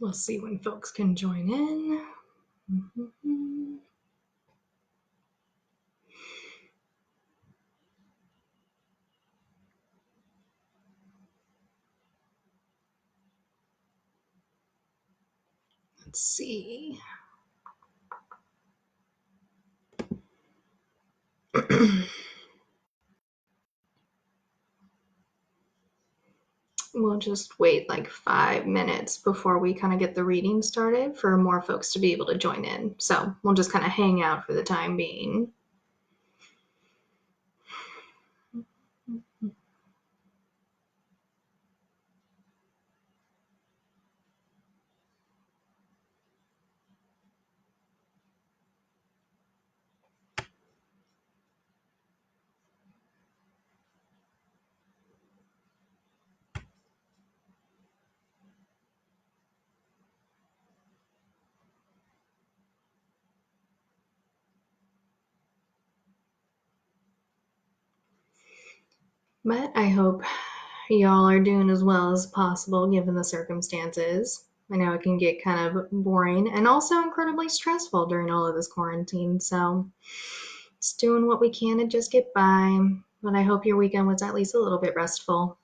We'll see when folks can join in. Let's see. We'll just wait like 5 minutes before we kind of get the reading started for more folks to be able to join in. So we'll just kind of hang out for the time being. But I hope y'all are doing as well as possible given the circumstances. I know it can get kind of boring and also incredibly stressful during all of this quarantine. So it's doing what we can to just get by. But I hope your weekend was at least a little bit restful.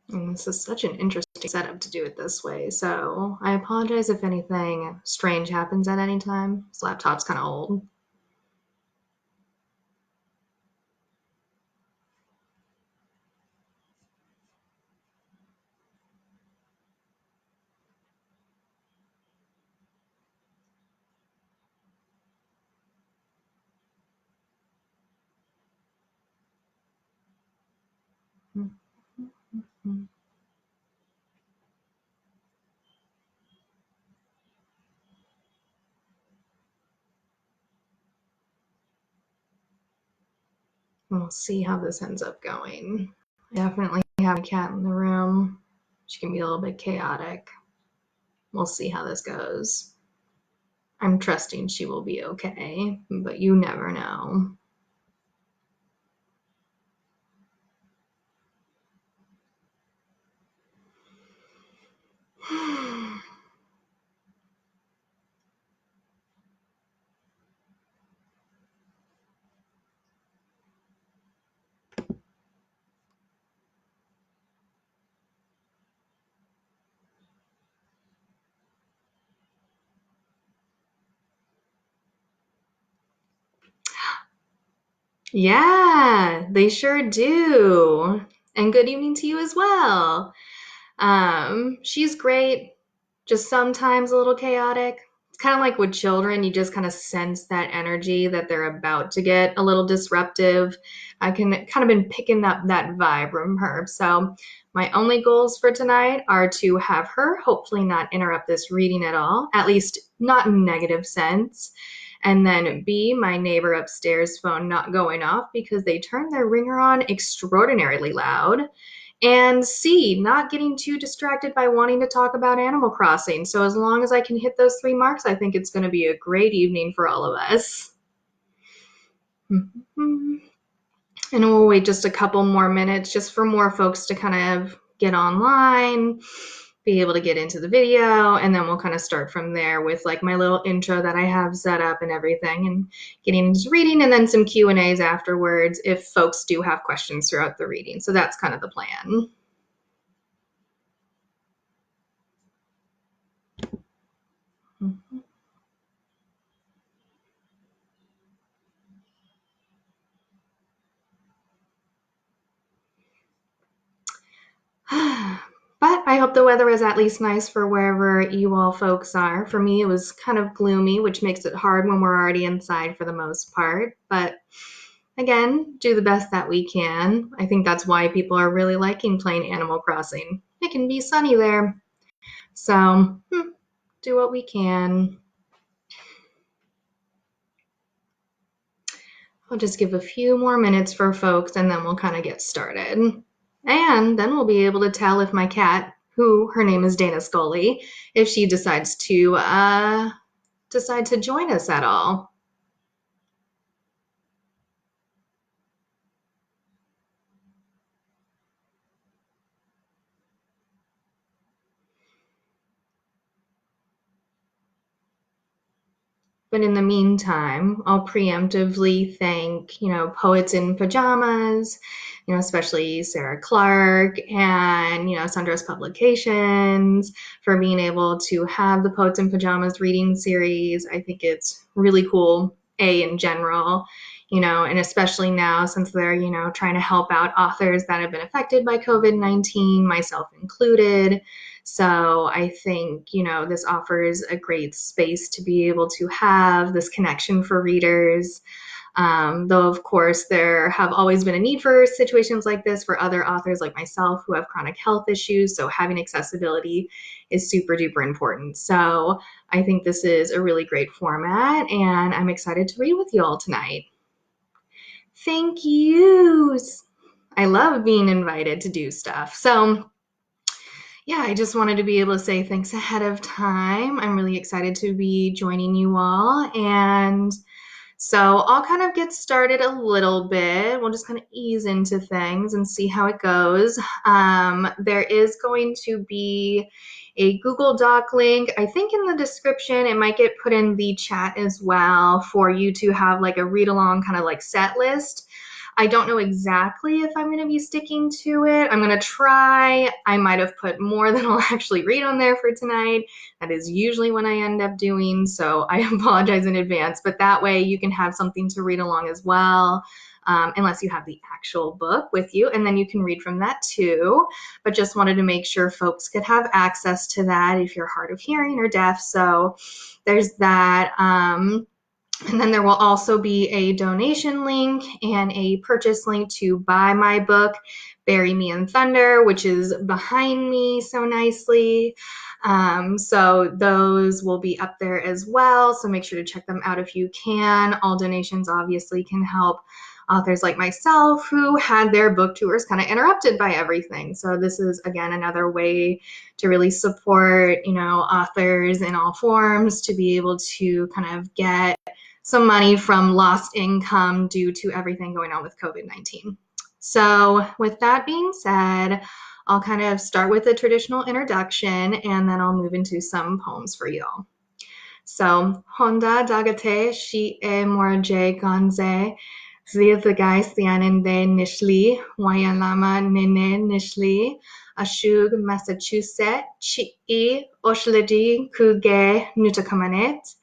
And this is such an interesting setup to do it this way. So I apologize if anything strange happens at any time. This laptop's kind of old. We'll see how this ends up going. I definitely have a cat in the room. She can be a little bit chaotic. We'll see how this goes. I'm trusting she will be okay, but you never know. Yeah, they sure do. And good evening to you as well. She's great, just sometimes a little chaotic. It's kind of like with children, you just kind of sense that energy that they're about to get a little disruptive. I can kind of been picking up that vibe from her. So my only goals for tonight are to have her hopefully not interrupt this reading at all, at least not in negative sense. And then B, my neighbor upstairs phone not going off because they turned their ringer on extraordinarily loud. And C, not getting too distracted by wanting to talk about Animal Crossing. So as long as I can hit those 3 marks, I think it's going to be a great evening for all of us. And we'll wait just a couple more minutes just for more folks to kind of get online, be able to get into the video, and then we'll kind of start from there with like my little intro that I have set up and everything, and getting into reading, and then some Q&As afterwards if folks do have questions throughout the reading. So that's kind of the plan. But I hope the weather is at least nice for wherever you all folks are. For me, it was kind of gloomy, which makes it hard when we're already inside for the most part. But again, do the best that we can. I think that's why people are really liking playing Animal Crossing. It can be sunny there. So do what we can. I'll just give a few more minutes for folks and then we'll kind of get started. And then we'll be able to tell if my cat, who her name is Dana Scully, if she decides to join us at all. But in the meantime, I'll preemptively thank, Poets in Pajamas, especially Sarah Clark and, Sundra's Publications for being able to have the Poets in Pajamas reading series. I think it's really cool, in general, and especially now since they're, trying to help out authors that have been affected by COVID-19, myself included. So I think, this offers a great space to be able to have this connection for readers. Though, of course, there have always been a need for situations like this for other authors like myself who have chronic health issues. So having accessibility is super duper important. So I think this is a really great format, and I'm excited to read with you all tonight. Thank you. I love being invited to do stuff. So yeah, I just wanted to be able to say thanks ahead of time. I'm really excited to be joining you all. And so I'll kind of get started a little bit. We'll just kind of ease into things and see how it goes. There is going to be a Google Doc link, I think in the description. It might get put in the chat as well for you to have like a read along kind of like set list. I don't know exactly if I'm going to be sticking to it. I'm going to try. I might have put more than I'll actually read on there for tonight. That is usually what I end up doing, so I apologize in advance. But that way you can have something to read along as well, unless you have the actual book with you, and then you can read from that too. But just wanted to make sure folks could have access to that if you're hard of hearing or deaf. So there's that. And then there will also be a donation link and a purchase link to buy my book, Bury Me in Thunder, which is behind me so nicely. So those will be up there as well. So make sure to check them out if you can. All donations obviously can help authors like myself who had their book tours kind of interrupted by everything. So this is, again, another way to really support, authors in all forms to be able to kind of get some money from lost income due to everything going on with COVID-19. So with that being said, I'll kind of start with a traditional introduction and then I'll move into some poems for you all. So, Honda dagate shi e moraje ganze, zilthagai syanende nishli, wayanlama nene nishli, ashug Massachusetts, chi oshladi kuge nutakamanet.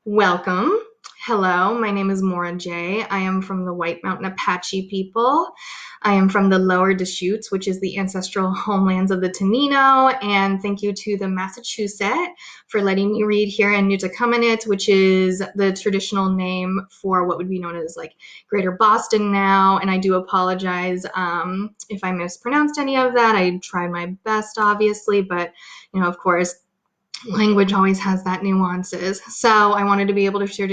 Welcome. Hello, my name is Maura J. I am from the White Mountain Apache people. I am from the Lower Deschutes, which is the ancestral homelands of the Tenino, and thank you to the Massachusetts for letting me read here in Nutakamanit, which is the traditional name for what would be known as like Greater Boston now, and I do apologize if I mispronounced any of that. I tried my best, obviously, but of course, language always has that nuances. So I wanted to be able to share,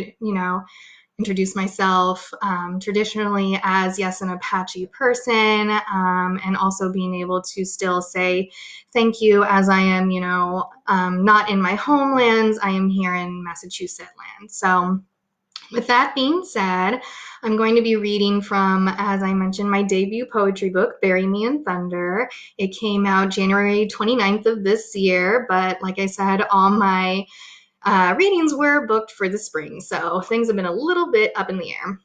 introduce myself traditionally as, yes, an Apache person, and also being able to still say thank you as I am, not in my homelands. I am here in Massachusetts land. So with that being said, I'm going to be reading from, as I mentioned, my debut poetry book, Bury Me in Thunder. It came out January 29th of this year, but like I said, all my readings were booked for the spring, so things have been a little bit up in the air.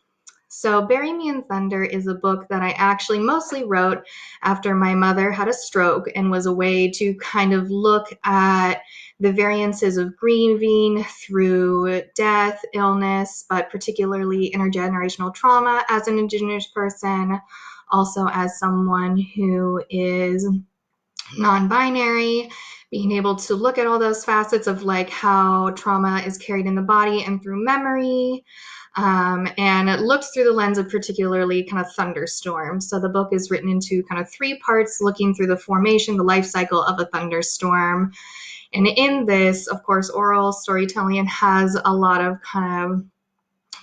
So Bury Me in Thunder is a book that I actually mostly wrote after my mother had a stroke and was a way to kind of look at the variances of grieving through death, illness, but particularly intergenerational trauma as an Indigenous person, also as someone who is non-binary, being able to look at all those facets of like how trauma is carried in the body and through memory. And it looks through the lens of particularly kind of thunderstorms. So the book is written into kind of three parts, looking through the formation, the life cycle of a thunderstorm. And in this, of course, oral storytelling has a lot of kind of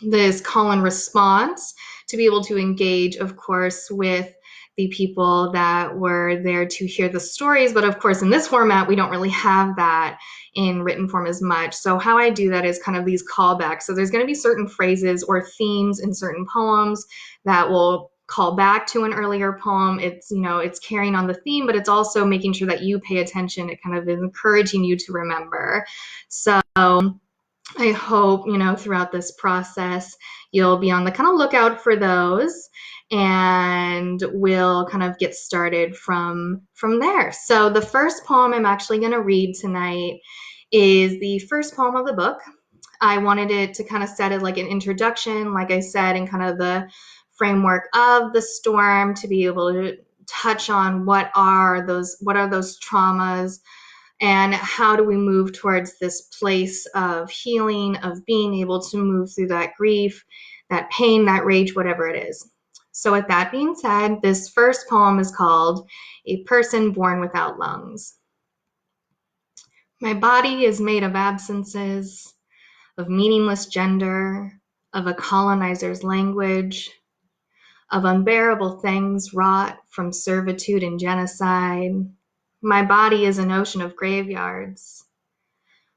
this call and response to be able to engage, of course, with the people that were there to hear the stories. But of course, in this format, we don't really have that in written form as much. So how I do that is kind of these callbacks. So there's going to be certain phrases or themes in certain poems that will call back to an earlier poem. It's, it's carrying on the theme, but it's also making sure that you pay attention. It kind of is encouraging you to remember. So I hope, throughout this process, you'll be on the kind of lookout for those, and we'll kind of get started from there. So the first poem I'm actually going to read tonight is the first poem of the book. I wanted it to kind of set it like an introduction, like I said, and kind of the framework of the storm, to be able to touch on what are those traumas, and how do we move towards this place of healing, of being able to move through that grief, that pain, that rage, whatever it is. So with that being said, this first poem is called A Person Born Without Lungs. My body is made of absences, of meaningless gender, of a colonizer's language, of unbearable things wrought from servitude and genocide. My body is an ocean of graveyards.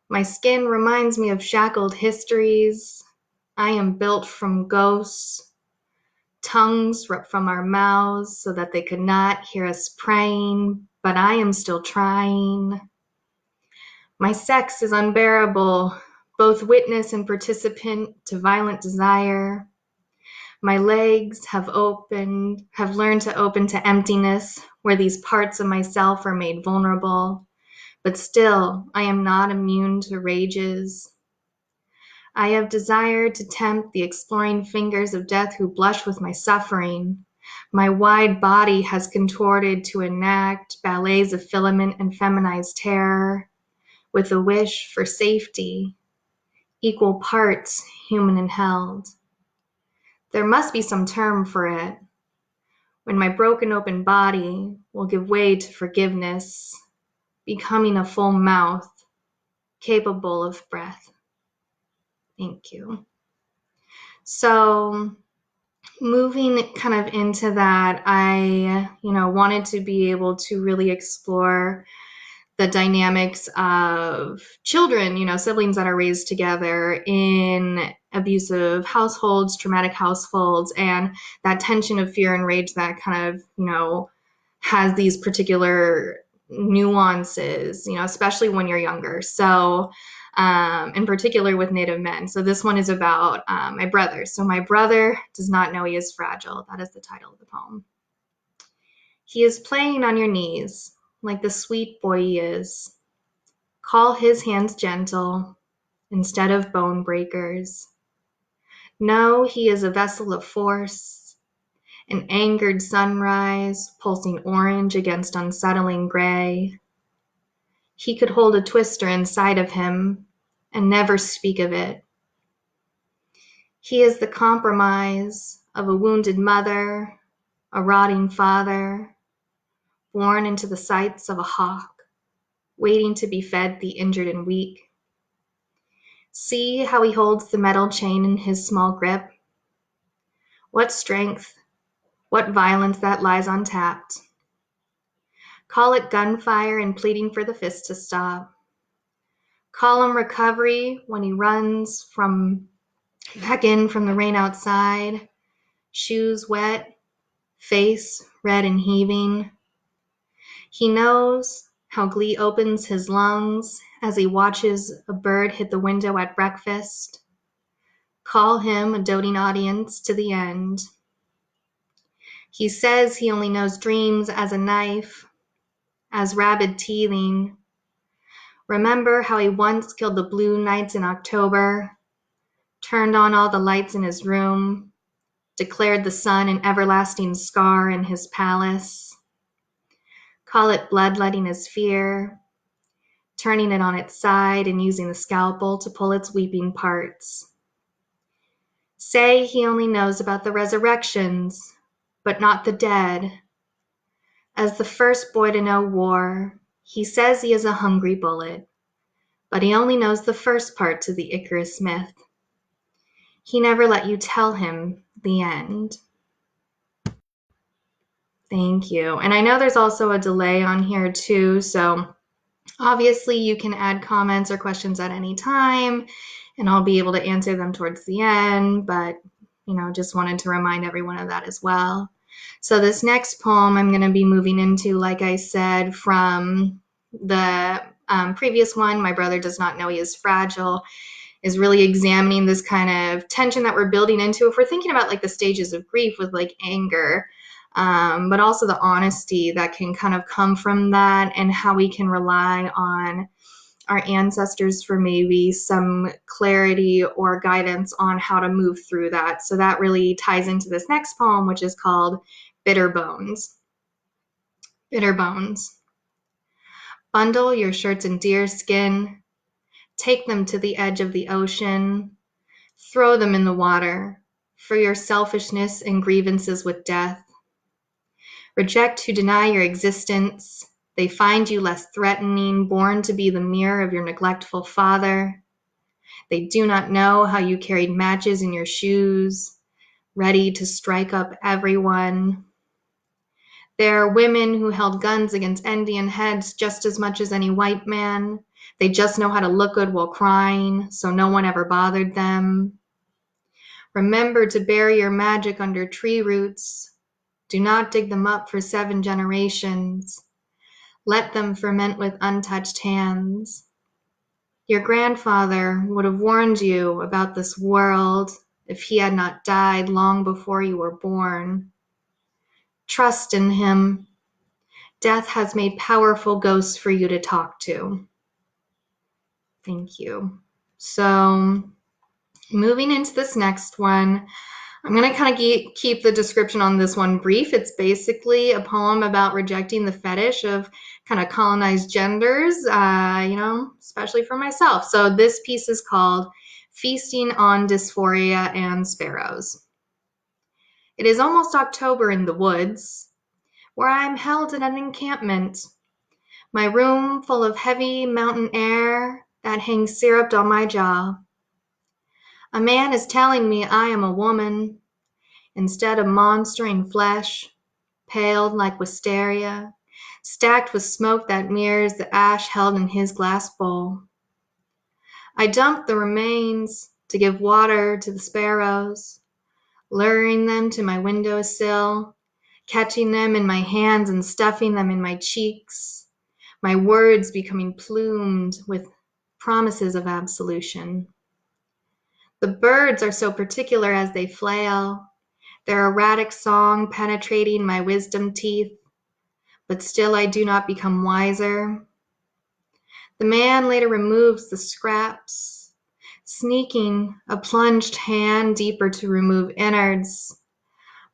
My skin reminds me of shackled histories. I am built from ghosts. Tongues ripped from our mouths so that they could not hear us praying, but I am still trying. My sex is unbearable, both witness and participant to violent desire. My legs have learned to open to emptiness, where these parts of myself are made vulnerable. But still, I am not immune to rages. I have desired to tempt the exploring fingers of death who blush with my suffering. My wide body has contorted to enact ballets of filament and feminized terror, with a wish for safety, equal parts human and held. There must be some term for it, when my broken open body will give way to forgiveness, becoming a full mouth, capable of breath. Thank you. So moving kind of into that, I, wanted to be able to really explore the dynamics of children, siblings that are raised together in abusive households, traumatic households, and that tension of fear and rage that kind of, has these particular nuances, especially when you're younger. So, in particular with Native men. So this one is about my brother. So my brother does not know he is fragile. That is the title of the poem. He is playing on your knees, like the sweet boy he is. Call his hands gentle, instead of bone breakers. No, he is a vessel of force, an angered sunrise, pulsing orange against unsettling gray. He could hold a twister inside of him and never speak of it. He is the compromise of a wounded mother, a rotting father, born into the sights of a hawk, waiting to be fed the injured and weak. See how he holds the metal chain in his small grip. What strength, what violence that lies untapped. Call it gunfire and pleading for the fist to stop. Call him recovery when he runs back in from the rain outside, shoes wet, face red and heaving. He knows how glee opens his lungs as he watches a bird hit the window at breakfast. Call him a doting audience to the end. He says he only knows dreams as a knife, as rabid teething. Remember how he once killed the blue nights in October, turned on all the lights in his room, declared the sun an everlasting scar in his palace. Call it bloodletting his fear, turning it on its side and using the scalpel to pull its weeping parts. Say he only knows about the resurrections, but not the dead. As the first boy to know war, he says he is a hungry bullet, but he only knows the first part to the Icarus myth. He never let you tell him the end. Thank you. And I know there's also a delay on here too, so obviously you can add comments or questions at any time, and I'll be able to answer them towards the end, but just wanted to remind everyone of that as well. So this next poem I'm going to be moving into, like I said, from the previous one, My Brother Does Not Know He Is Fragile, is really examining this kind of tension that we're building into if we're thinking about like the stages of grief with like anger, but also the honesty that can kind of come from that, and how we can rely on our ancestors for maybe some clarity or guidance on how to move through that. So that really ties into this next poem, which is called Bitter Bones. Bitter Bones. Bundle your shirts in deer skin, take them to the edge of the ocean, throw them in the water for your selfishness and grievances with death. Reject who deny your existence. They find you less threatening, born to be the mirror of your neglectful father. They do not know how you carried matches in your shoes, ready to strike up everyone. There are women who held guns against Indian heads just as much as any white man. They just know how to look good while crying, so no one ever bothered them. Remember to bury your magic under tree roots. Do not dig them up for 7 generations. Let them ferment with untouched hands. Your grandfather would have warned you about this world if he had not died long before you were born. Trust in him. Death has made powerful ghosts for you to talk to. Thank you. So, moving into this next one, I'm going to kind of keep the description on this one brief. It's basically a poem about rejecting the fetish of kind of colonized genders, especially for myself. So this piece is called Feasting on Dysphoria and Sparrows. It is almost October in the woods, where I am held in an encampment, my room full of heavy mountain air that hangs syruped on my jaw. A man is telling me I am a woman, instead of monster in flesh, paled like wisteria, stacked with smoke that mirrors the ash held in his glass bowl. I dump the remains to give water to the sparrows, luring them to my windowsill, catching them in my hands and stuffing them in my cheeks, my words becoming plumed with promises of absolution. The birds are so particular as they flail, their erratic song penetrating my wisdom teeth, but still I do not become wiser. The man later removes the scraps, sneaking a plunged hand deeper to remove innards,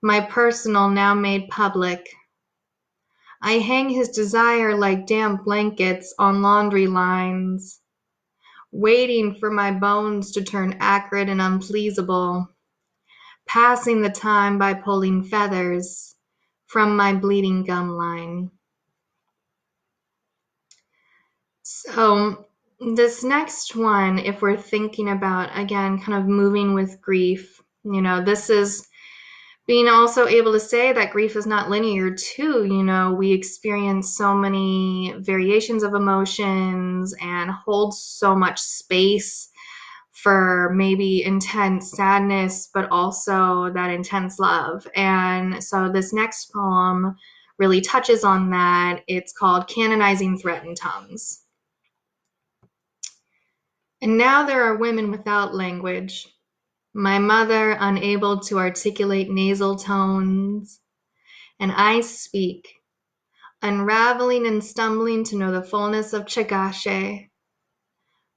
my personal now made public. I hang his desire like damp blankets on laundry lines, waiting for my bones to turn acrid and unpleasable, passing the time by pulling feathers from my bleeding gum line. So this next one, if we're thinking about, again, kind of moving with grief, this is being also able to say that grief is not linear too. We experience so many variations of emotions and hold so much space for maybe intense sadness, but also that intense love. And so this next poem really touches on that. It's called Canonizing Threatened Tongues. And now there are women without language, my mother unable to articulate nasal tones, and I speak, unraveling and stumbling to know the fullness of Chagashe.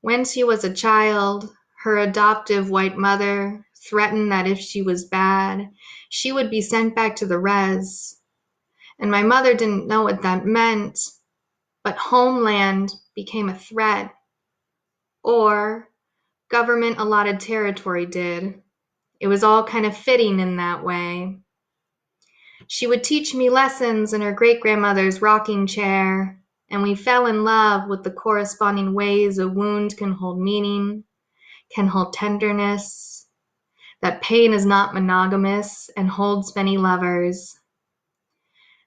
When she was a child, her adoptive white mother threatened that if she was bad, she would be sent back to the res. And my mother didn't know what that meant, but homeland became a threat, or government allotted territory did. It was all kind of fitting in that way. She would teach me lessons in her great-grandmother's rocking chair, and we fell in love with the corresponding ways a wound can hold meaning, can hold tenderness, that pain is not monogamous and holds many lovers.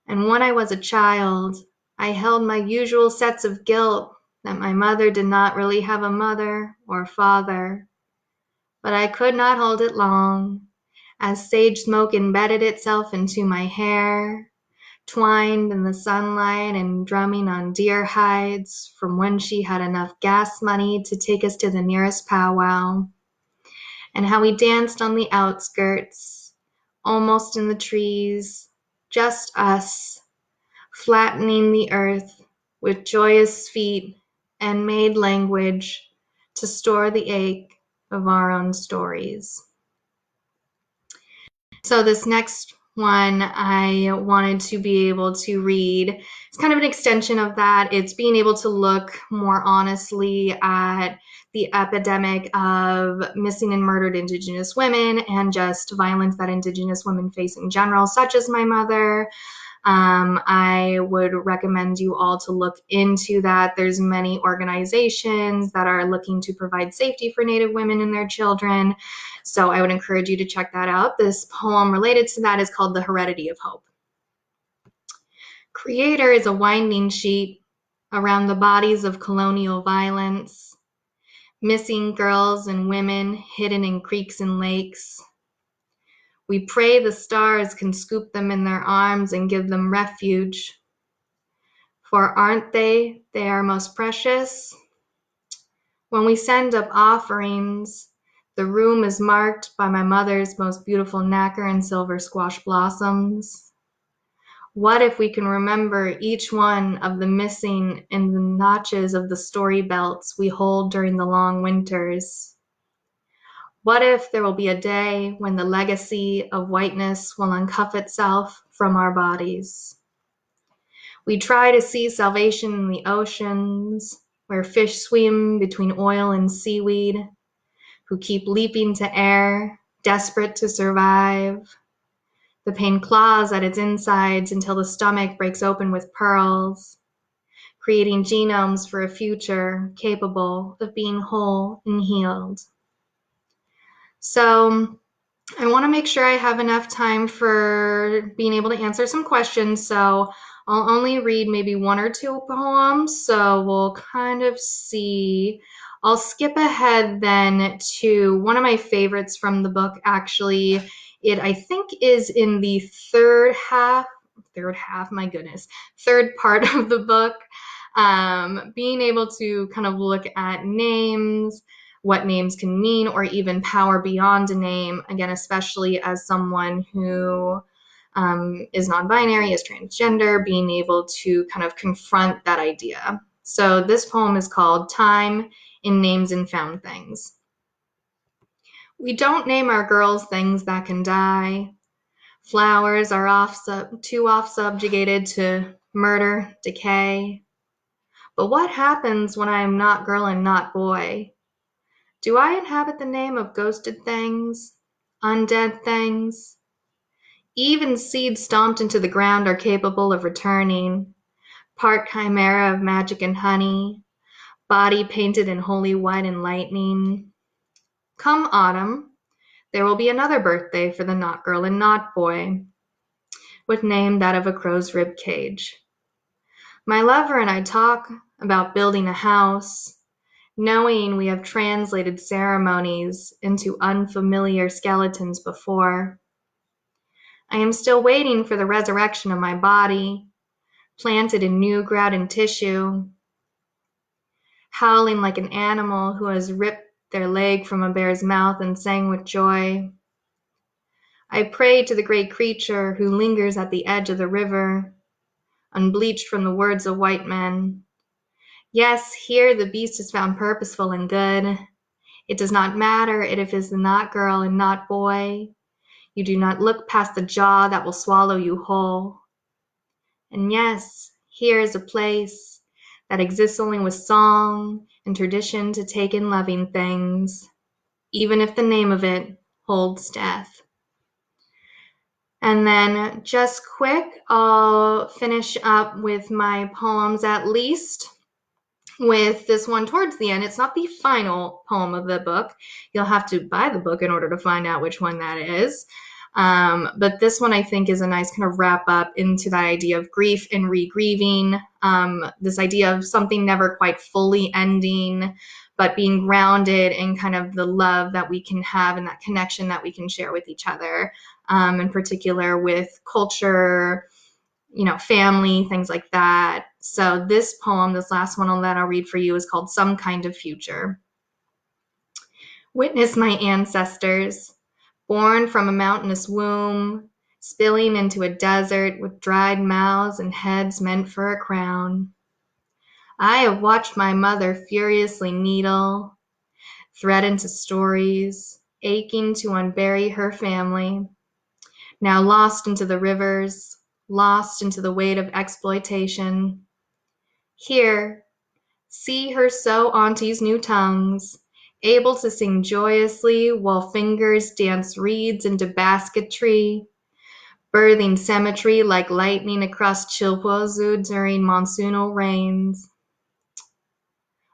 And when I was a child, I held my usual sets of guilt that my mother did not really have a mother or father. But I could not hold it long, as sage smoke embedded itself into my hair, twined in the sunlight and drumming on deer hides from when she had enough gas money to take us to the nearest powwow, and how we danced on the outskirts, almost in the trees, just us, flattening the earth with joyous feet and made language to store the ache of our own stories. So this next one I wanted to be able to read. It's kind of an extension of that. It's being able to look more honestly at the epidemic of missing and murdered Indigenous women and just violence that Indigenous women face in general, such as my mother. I would recommend you all to look into that. There's many organizations that are looking to provide safety for Native women and their children. So I would encourage you to check that out. This poem related to that is called The Heredity of Hope. Creator is a winding sheet around the bodies of colonial violence, missing girls and women hidden in creeks and lakes. We pray the stars can scoop them in their arms and give them refuge. For aren't they our most precious? When we send up offerings, the room is marked by my mother's most beautiful nacre and silver squash blossoms. What if we can remember each one of the missing in the notches of the story belts we hold during the long winters? What if there will be a day when the legacy of whiteness will uncuff itself from our bodies? We try to see salvation in the oceans, where fish swim between oil and seaweed, who keep leaping to air, desperate to survive. The pain claws at its insides until the stomach breaks open with pearls, creating genomes for a future capable of being whole and healed. So I want to make sure I have enough time for being able to answer some questions, so I'll only read maybe one or two poems, so we'll kind of see. I'll skip ahead then to one of my favorites from the book, actually. It, I think, is in the third part of the book. Being able to kind of look at names, what names can mean, or even power beyond a name, again, especially as someone who is non-binary, is transgender, being able to kind of confront that idea. So this poem is called Time in Names and Found Things. We don't name our girls things that can die. Flowers are too oft subjugated to murder, decay. But what happens when I am not girl and not boy? Do I inhabit the name of ghosted things, undead things? Even seeds stomped into the ground are capable of returning, part chimera of magic and honey, body painted in holy white and lightning. Come autumn, there will be another birthday for the not girl and not boy, with name that of a crow's rib cage. My lover and I talk about building a house, knowing we have translated ceremonies into unfamiliar skeletons before. I am still waiting for the resurrection of my body, planted in new ground and tissue, howling like an animal who has ripped their leg from a bear's mouth and sang with joy. I pray to the great creature who lingers at the edge of the river, unbleached from the words of white men. Yes, here the beast is found purposeful and good. It does not matter if it is not girl and not boy. You do not look past the jaw that will swallow you whole. And yes, here is a place that exists only with song and tradition to take in loving things, even if the name of it holds death. And then just quick, I'll finish up with my poems at least with this one towards the end. It's not the final poem of the book. You'll have to buy the book in order to find out which one that is. But this one I think is a nice kind of wrap up into that idea of grief and re-grieving, this idea of something never quite fully ending, but being grounded in kind of the love that we can have and that connection that we can share with each other, in particular with culture, family, things like that. So this poem, this last one that I'll read for you, is called Some Kind of Future. Witness my ancestors, born from a mountainous womb, spilling into a desert with dried mouths and heads meant for a crown. I have watched my mother furiously needle, thread into stories, aching to unbury her family, now lost into the rivers, lost into the weight of exploitation. Here, see her sew auntie's new tongues, able to sing joyously while fingers dance reeds into basketry, birthing symmetry like lightning across Chilpozoo during monsoonal rains.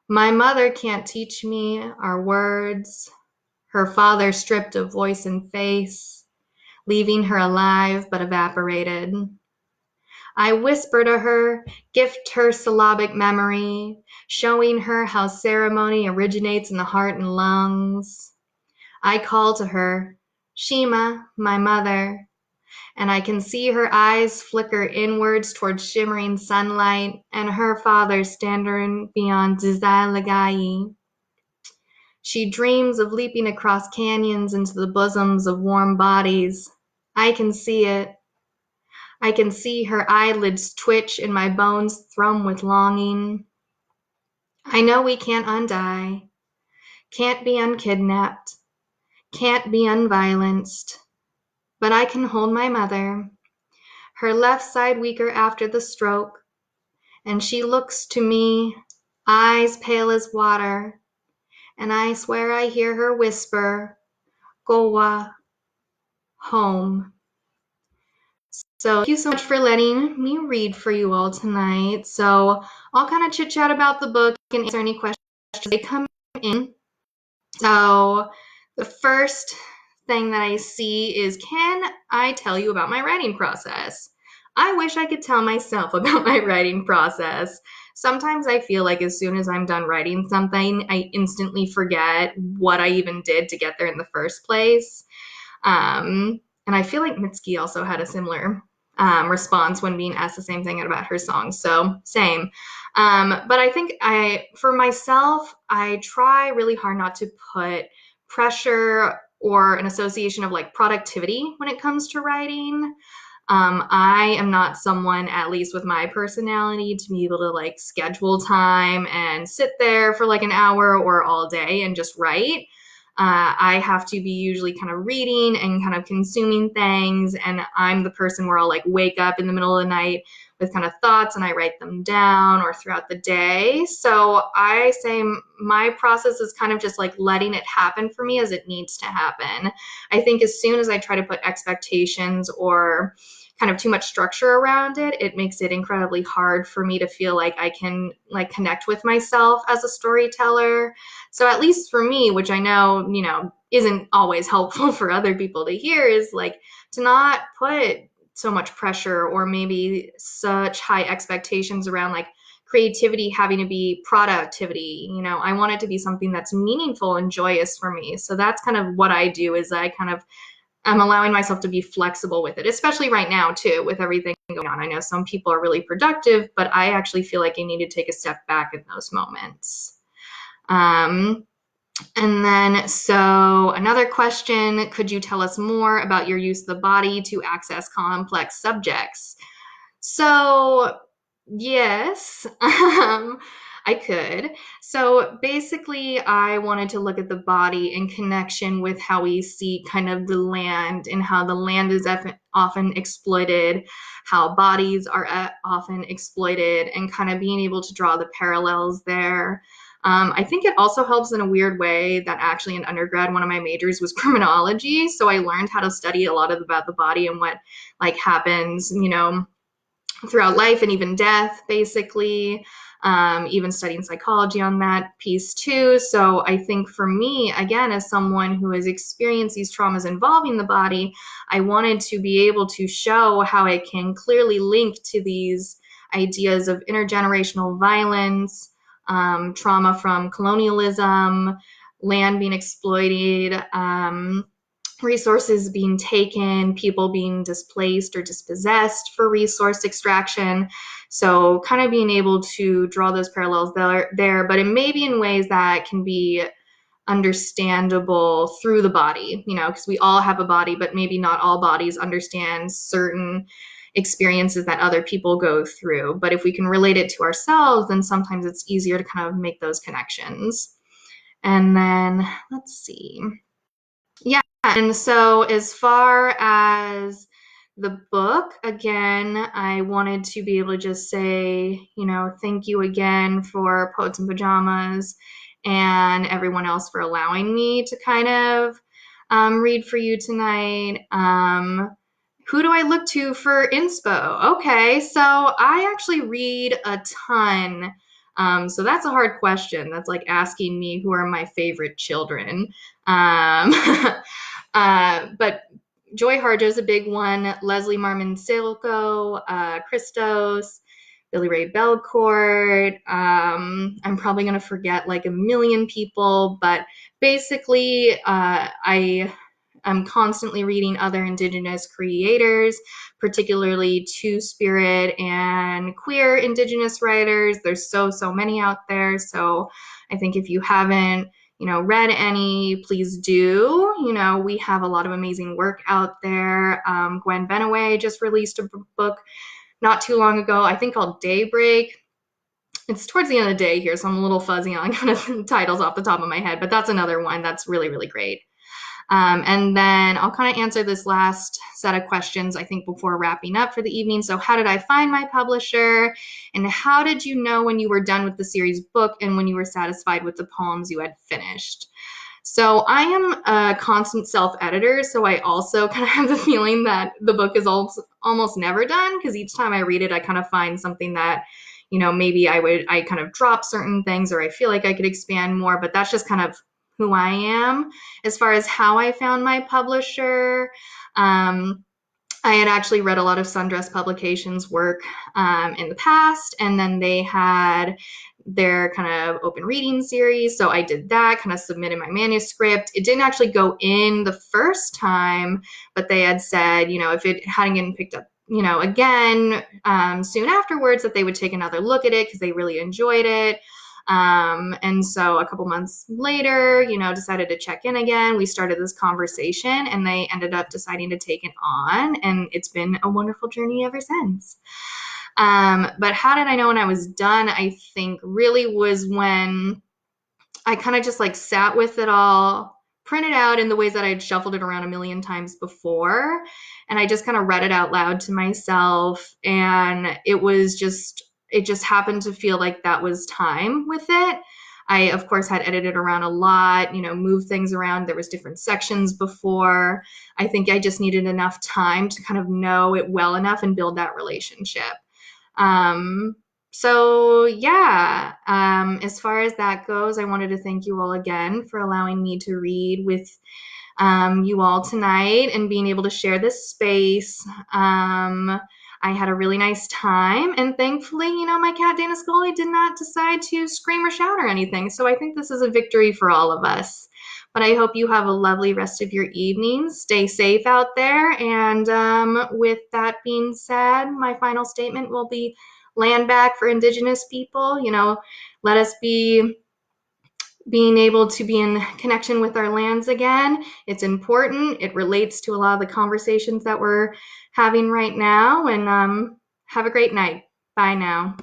My mother can't teach me our words, her father stripped of voice and face, leaving her alive but evaporated. I whisper to her, gift her syllabic memory, showing her how ceremony originates in the heart and lungs. I call to her, Shima, my mother, and I can see her eyes flicker inwards towards shimmering sunlight and her father standing beyond Zizalagai. She dreams of leaping across canyons into the bosoms of warm bodies. I can see it. I can see her eyelids twitch and my bones thrum with longing. I know we can't undie, can't be unkidnapped, can't be unviolenced, but I can hold my mother, her left side weaker after the stroke, and she looks to me, eyes pale as water, and I swear I hear her whisper, Gowa, home. So thank you so much for letting me read for you all tonight. So I'll kind of chit chat about the book and answer any questions they come in. So the first thing that I see is, can I tell you about my writing process? I wish I could tell myself about my writing process. Sometimes I feel like as soon as I'm done writing something, I instantly forget what I even did to get there in the first place. And I feel like Mitski also had a similar response when being asked the same thing about her songs. So same. But I think for myself, I try really hard not to put pressure or an association of like productivity when it comes to writing. I am not someone, at least with my personality, to be able to like schedule time and sit there for like an hour or all day and just write. I have to be usually kind of reading and kind of consuming things. And I'm the person where I'll like wake up in the middle of the night with kind of thoughts and I write them down or throughout the day. So I say my process is kind of just like letting it happen for me as it needs to happen. I think as soon as I try to put expectations or kind of too much structure around it, it makes it incredibly hard for me to feel like I can like connect with myself as a storyteller. So at least for me, which I know, isn't always helpful for other people to hear, is like to not put so much pressure or maybe such high expectations around like creativity having to be productivity. I want it to be something that's meaningful and joyous for me. So that's kind of what I do, is I'm allowing myself to be flexible with it, especially right now too, with everything going on. I know some people are really productive, but I actually feel like I need to take a step back in those moments. And then, so another question, could you tell us more about your use of the body to access complex subjects? So, yes, I could. So basically, I wanted to look at the body in connection with how we see kind of the land and how the land is often exploited, how bodies are often exploited, and kind of being able to draw the parallels there. I think it also helps in a weird way that actually in undergrad, one of my majors was criminology. So I learned how to study a lot about the body and what like happens, throughout life and even death, basically. even studying psychology on that piece too. So I think for me, again, as someone who has experienced these traumas involving the body, I wanted to be able to show how it can clearly link to these ideas of intergenerational violence, trauma from colonialism, land being exploited, resources being taken, people being displaced or dispossessed for resource extraction. So kind of being able to draw those parallels there, but it may be in ways that can be understandable through the body, because we all have a body, but maybe not all bodies understand certain experiences that other people go through. But if we can relate it to ourselves, then sometimes it's easier to kind of make those connections. And then let's see. Yeah, and so as far as the book, again, I wanted to be able to just say, thank you again for Poets in Pajamas and everyone else for allowing me to kind of read for you tonight. Who do I look to for inspo? Okay, so I actually read a ton. So that's a hard question. That's like asking me who are my favorite children. Um, but Joy Harjo is a big one. Leslie Marmon Silko, Christos, Billy Ray Belcourt. I'm probably going to forget like a million people, but basically, I'm constantly reading other Indigenous creators, particularly Two-Spirit and queer Indigenous writers. There's so many out there. So I think if you haven't, read any, please do. We have a lot of amazing work out there. Gwen Benaway just released a book not too long ago, I think called Daybreak. It's towards the end of the day here, so I'm a little fuzzy on kind of titles off the top of my head, but that's another one that's really, really great. And then I'll kind of answer this last set of questions, I think, before wrapping up for the evening. So how did I find my publisher? And how did you know when you were done with the series book and when you were satisfied with the poems you had finished? So I am a constant self-editor, so I also kind of have the feeling that the book is almost never done, because each time I read it, I kind of find something that, maybe I kind of drop certain things, or I feel like I could expand more, but that's just kind of who I am. As far as how I found my publisher, I had actually read a lot of Sundress Publications work in the past, and then they had their kind of open reading series. So I did that, kind of submitted my manuscript. It didn't actually go in the first time, but they had said, if it hadn't gotten picked up, again, soon afterwards, that they would take another look at it because they really enjoyed it. And so a couple months later, decided to check in again. We started this conversation and they ended up deciding to take it on. And it's been a wonderful journey ever since. But how did I know when I was done? I think really was when I kind of just like sat with it all, printed out in the ways that I'd shuffled it around a million times before. And I just kind of read it out loud to myself. And it just happened to feel like that was time with it. I, of course, had edited around a lot, moved things around. There was different sections before. I think I just needed enough time to kind of know it well enough and build that relationship. So yeah, as far as that goes, I wanted to thank you all again for allowing me to read with you all tonight and being able to share this space. I had a really nice time, and thankfully, my cat Dana Scully did not decide to scream or shout or anything. So I think this is a victory for all of us. But I hope you have a lovely rest of your evening. Stay safe out there. And with that being said, my final statement will be land back for Indigenous people. Let us be being able to be in connection with our lands again. It's important. It relates to a lot of the conversations that we're having right now. And have a great night. Bye now.